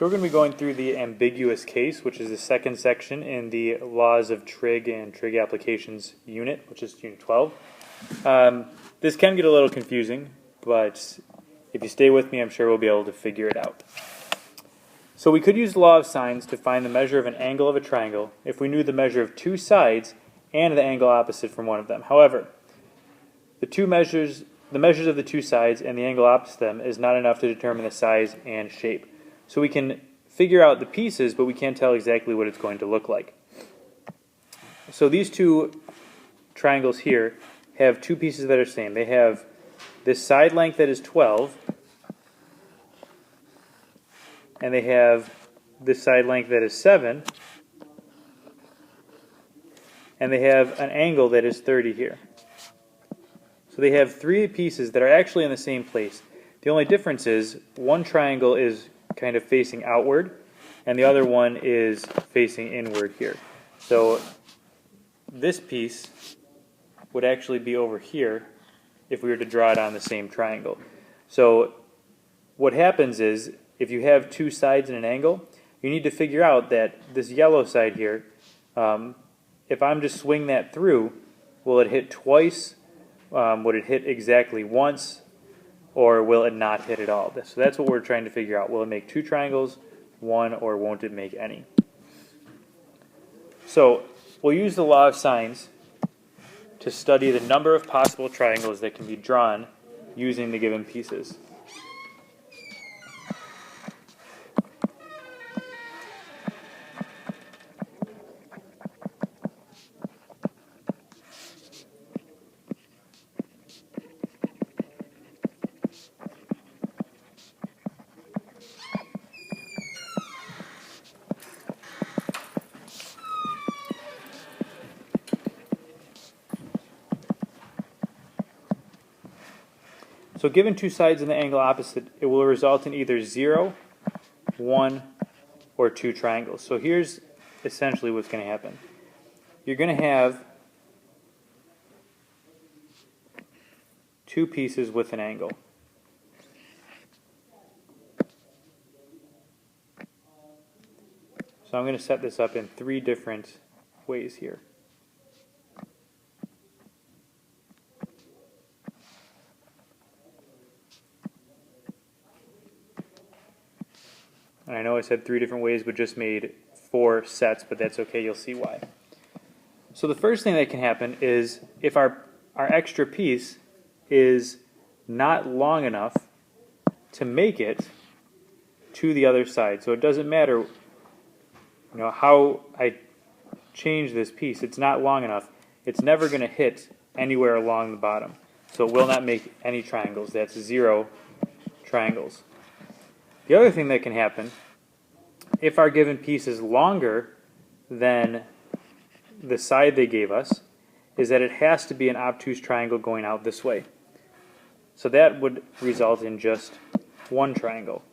So we're going to be going through the ambiguous case, which is the second section in the Laws of Trig and Trig Applications unit, which is Unit 12. This can get a little confusing, but if you stay with me, I'm sure we'll be able to figure it out. So we could use the law of sines to find the measure of an angle of a triangle if we knew the measure of two sides and the angle opposite from one of them. However, the measures of the two sides and the angle opposite them is not enough to determine the size and shape. So we can figure out the pieces, but we can't tell exactly what it's going to look like. So these two triangles here have two pieces that are the same. They have this side length that is 12, and they have this side length that is 7, and they have an angle that is 30 here. So they have three pieces that are actually in the same place. The only difference is one triangle is kind of facing outward, and the other one is facing inward here. So this piece would actually be over here if we were to draw it on the same triangle. So what happens is, if you have two sides in an angle, you need to figure out that this yellow side here, if I'm to swing that through, will it hit twice? Would it hit exactly once? Or will it not hit at all? So that's what we're trying to figure out. Will it make two triangles, one, or won't it make any? So we'll use the law of sines to study the number of possible triangles that can be drawn using the given pieces. So given two sides and the angle opposite, it will result in either 0, 1, or 2 triangles. So here's essentially what's going to happen. You're going to have two pieces with an angle. So I'm going to set this up in three different ways here. And I know I said three different ways, but just made 4 sets, but that's okay, you'll see why. So the first thing that can happen is if our extra piece is not long enough to make it to the other side. So it doesn't matter how I change this piece, it's not long enough. It's never going to hit anywhere along the bottom. So it will not make any triangles. That's 0 triangles. The other thing that can happen, if our given piece is longer than the side they gave us, is that it has to be an obtuse triangle going out this way. So that would result in just 1 triangle.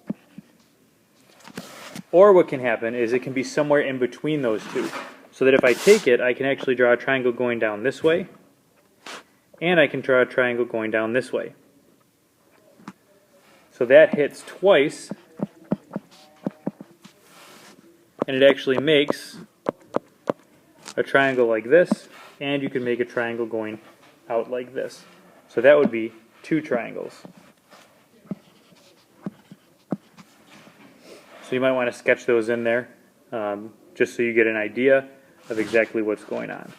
Or what can happen is it can be somewhere in between those two. So that if I take it, I can actually draw a triangle going down this way, and I can draw a triangle going down this way. So that hits twice, and it actually makes a triangle like this, and you can make a triangle going out like this. So that would be 2 triangles. So you might want to sketch those in there, just so you get an idea of exactly what's going on.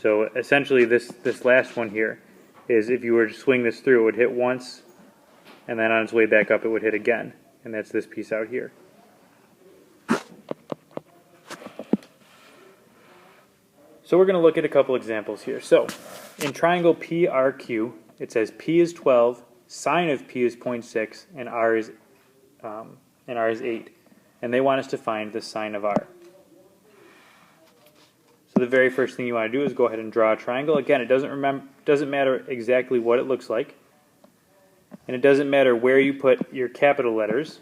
So essentially this last one here is if you were to swing this through, it would hit once, and then on its way back up it would hit again, and that's this piece out here. So we're going to look at a couple examples here. So in triangle PRQ, it says P is 12, sine of P is 0.6, and R is 8. And they want us to find the sine of R. So the very first thing you want to do is go ahead and draw a triangle. Again, it doesn't matter exactly what it looks like. And it doesn't matter where you put your capital letters.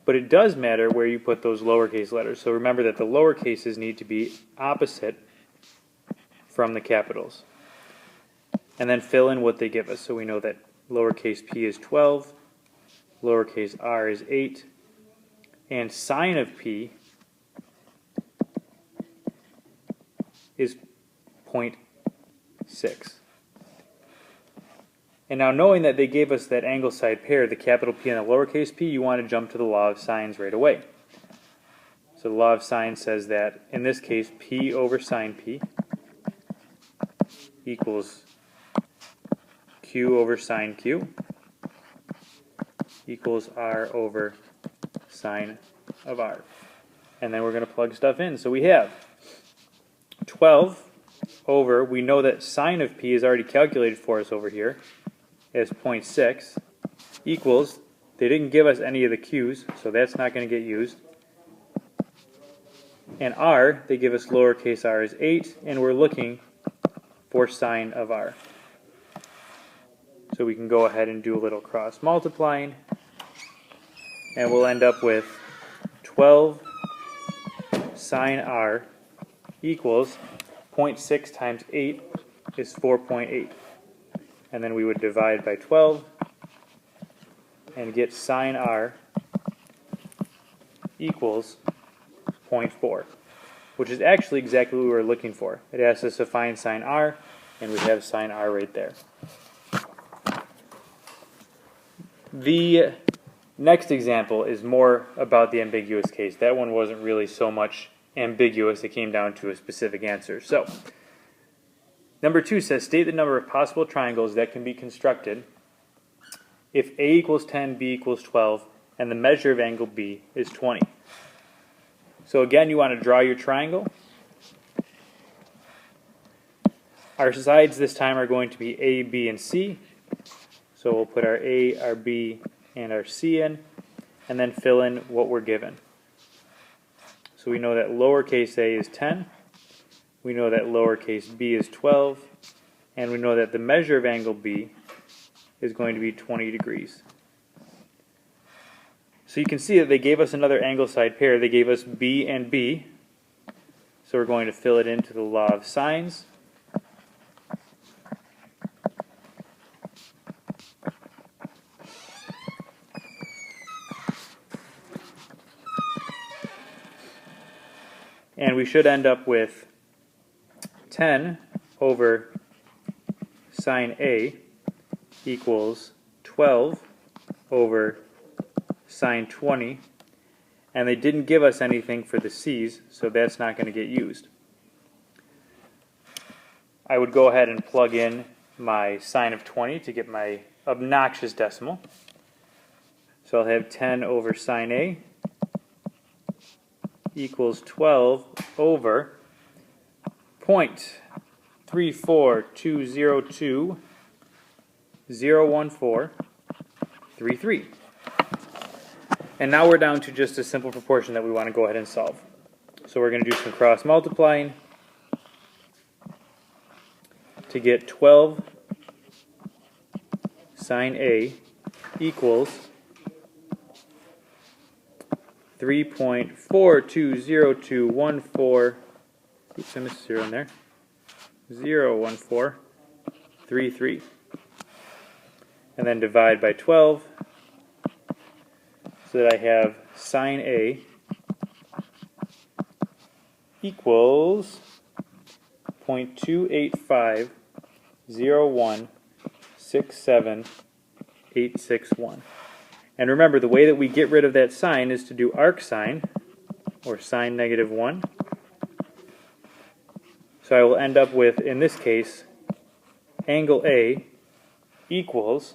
But it does matter where you put those lowercase letters. So remember that the lowercases need to be opposite from the capitals. And then fill in what they give us. So we know that lowercase p is 12, lowercase r is 8, and sine of p is 0.6. And now knowing that they gave us that angle side pair, the capital P and the lowercase p, you want to jump to the law of sines right away. So the law of sines says that, in this case, p over sine p equals q over sine q equals r over sine of r. And then we're going to plug stuff in. So we have 12 over, we know that sine of p is already calculated for us over here as 0.6, equals, they didn't give us any of the q's, so that's not going to get used. And r, they give us lowercase r is 8, and we're looking for sine of r. So we can go ahead and do a little cross multiplying, and we'll end up with 12 sine r equals 0.6 times 8 is 4.8. And then we would divide by 12 and get sine r equals 0.4, which is actually exactly what we were looking for. It asks us to find sine r, and we have sine r right there. The next example is more about the ambiguous case. That one wasn't really so much ambiguous. It came down to a specific answer. So, number 2 says, state the number of possible triangles that can be constructed if A equals 10, B equals 12, and the measure of angle B is 20. So again, you want to draw your triangle. Our sides this time are going to be A, B, and C. So we'll put our A, our B, and our C in, and then fill in what we're given. So we know that lowercase a is 10. We know that lowercase b is 12, and we know that the measure of angle B is going to be 20 degrees. So you can see that they gave us another angle side pair. They gave us B and B, so we're going to fill it into the law of sines. And we should end up with 10 over sine A equals 12 over sine 20. And they didn't give us anything for the C's, so that's not going to get used. I would go ahead and plug in my sine of 20 to get my obnoxious decimal. So I'll have 10 over sine A equals 12 over 0.34202.01433. And now we're down to just a simple proportion that we want to go ahead and solve. So we're going to do some cross multiplying to get 12 sine A equals 3.420214, oops, I missed a 0 in there, 0.1433. And then divide by 12 so that I have sine A equals 0.2850167,861. And remember, the way that we get rid of that sign is to do arc sine, or sine negative 1. So I will end up with, in this case, angle A equals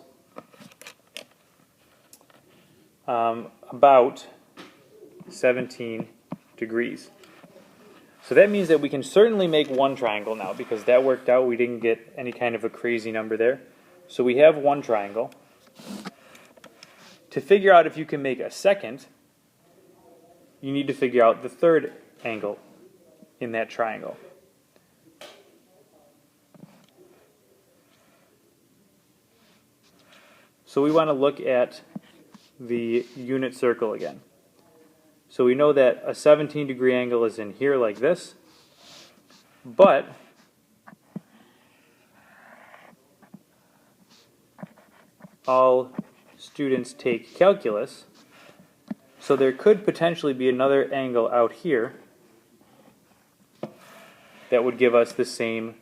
about 17 degrees. So that means that we can certainly make one triangle now, because that worked out. We didn't get any kind of a crazy number there. So we have one triangle. To figure out if you can make a second, you need to figure out the third angle in that triangle. So we want to look at the unit circle again. So we know that a 17-degree angle is in here like this, but all students take calculus, so there could potentially be another angle out here that would give us the same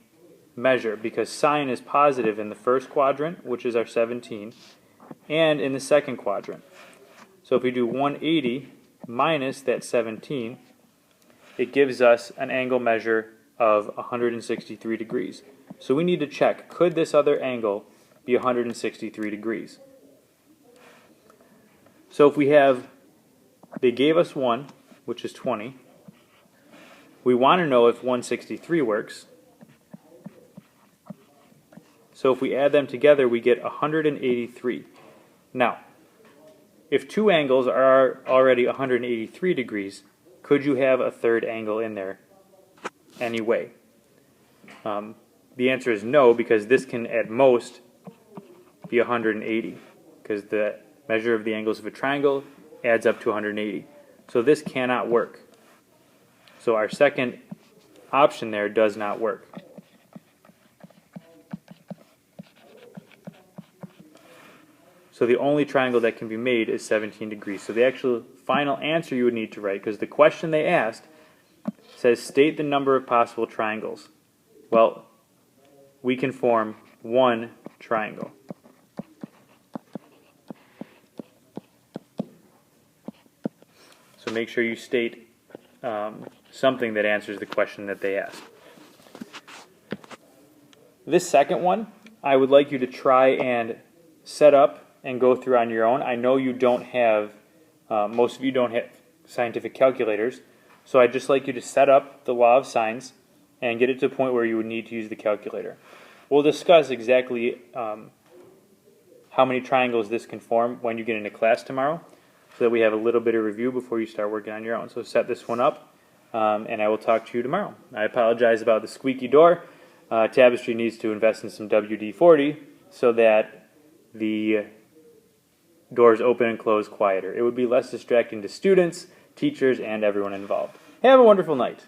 measure, because sine is positive in the first quadrant, which is our 17, and in the second quadrant. So if we do 180 minus that 17, it gives us an angle measure of 163 degrees. So we need to check, could this other angle be 163 degrees? So if we have, they gave us 1, which is 20. We want to know if 163 works. So if we add them together, we get 183. Now, if two angles are already 183 degrees, could you have a third angle in there anyway? The answer is no, because this can at most be 180, because the measure of the angles of a triangle adds up to 180. So this cannot work. So our second option there does not work. So the only triangle that can be made is 17 degrees. So the actual final answer you would need to write, because the question they asked says state the number of possible triangles. Well, we can form one triangle. So make sure you state something that answers the question that they asked. This second one, I would like you to try and set up and go through on your own. I know you don't have, most of you don't have scientific calculators, so I'd just like you to set up the law of sines and get it to a point where you would need to use the calculator. We'll discuss exactly how many triangles this can form when you get into class tomorrow, so that we have a little bit of review before you start working on your own. So set this one up, and I will talk to you tomorrow. I apologize about the squeaky door. Tapestry needs to invest in some WD-40 so that the doors open and close quieter. It would be less distracting to students, teachers, and everyone involved. Have a wonderful night.